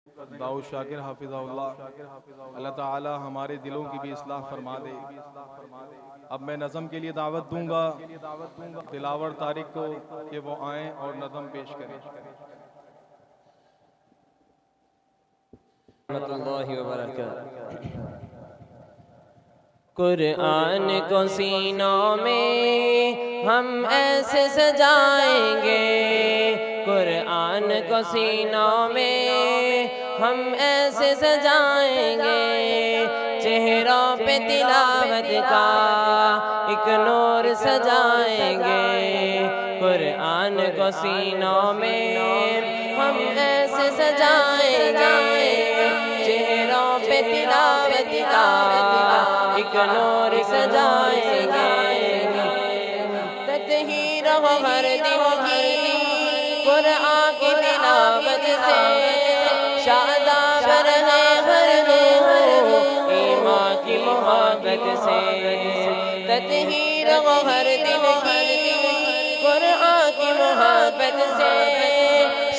दाऊद शाकिर हाफिज़हुल्लाह, अल्लाह ताला हमारे दिलों की भी इस्लाह फरमा दे। अब मैं नज़म के लिए दावत दूंगा दिलावर तारिक को कि वो आएँ और नज़म पेश करें। रहमतुल्लाहि व बरकातहू। कुरान को सीनों में हम ऐसे सजाएंगे, कुरान को सीनों में हम ऐसे सजाएंगे, चेहरों पे तिलावत का एक नूर सजाएंगे। कुरान को सीनों में हम ऐसे सजाएंगे, चेहरों पे तिलावत का एक नूर सजाएंगे। तत्हीर हो हर दिन की कुरान की तिलावत से, शादाब रहे हर रूह ईमान की मोहब्बत से। तत्हीर हो हर दिन की कुरान की मोहब्बत से,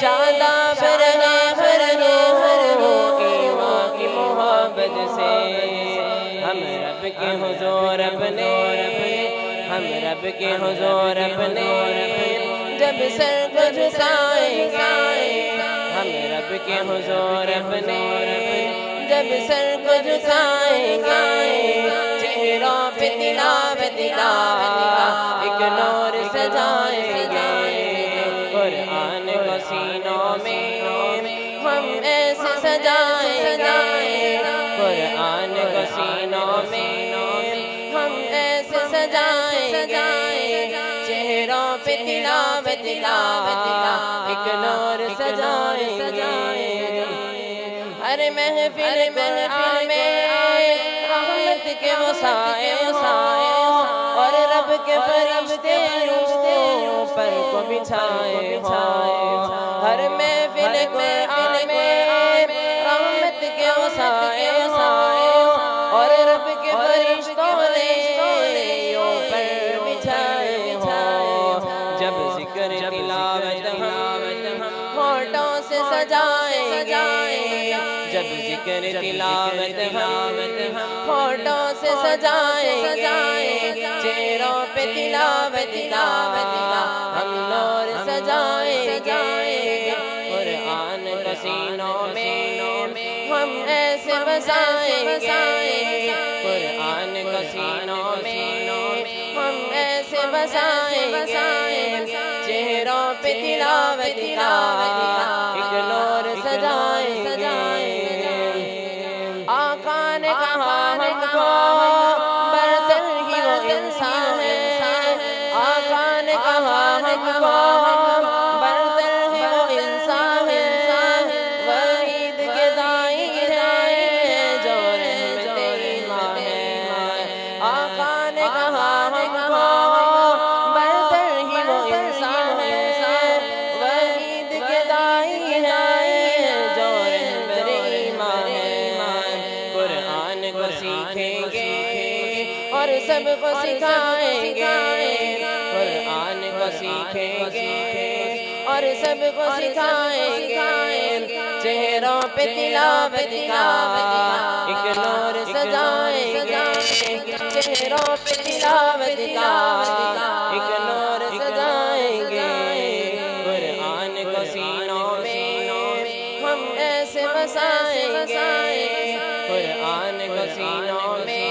शादाब रहे हर रूह ईमान की मोहब्बत से। हम रब के हुजूर अपने, हम रब के हुजूर अपने जब सर को झुकाएंगे, हम रब के हुजूर अपने जब सर को झुकाएंगे, चेहरों पे तिलावत का एक नूर सजाएंगे। कुरान को सीनों में हम ऐसे सजाएंगे, कुरान को सीनों में हम ऐसे सजाएंगे, चेहरों पे तिलावत का एक नूर सजाएंगे। हर महफिल में रहमत के वो साए और रब के फरिश्ते पर को बिछाए हो। हर महफिल में रहमत के वो साए और रब के फरिश्तों ने पर बिछाए हो। जब जिक्र तिलावत हम होठों से सजाएंगे, जब जिक्र तिलावत हम होठों से सजाएंगे, चेहरों पे तिलावत का हम नूर सजाएंगे। कुरान को सीनों में हम ऐसे बसाएंगे, कुरान को सीनों में हम ऐसे बसाएंगे, चेहरों पे तिलावत का एक नूर सजाएंगे। आका ने कहा हमको बरतर ही वो इंसान है, आका ने कहा हमको बरतर ही वो इंसान है, वहीद के दाई है जो रहमते ईमान है। आका ने कहा हमको बरतर ही वो इंसान है, वहीद के दाई है जो रहमते ईमान है। कुरान को सीखेंगे और सबको सिखाएंगे, कुरान को सीखेंगे और सबको सिखाएंगे, चेहरों पे तिलावत का एक नूर सजाएंगे, चेहरों पे तिलावत का एक नूर सजाएंगे। कुरान को सीनों में हम ऐसे बसाएंगे, कुरान को सीनों में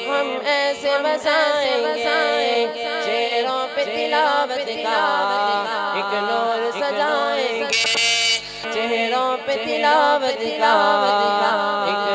हम ऐसे बसाएंगे, चेहरों पे तिलावत का एक नूर सजाएंगे, चेहरों पे तिलावत का एक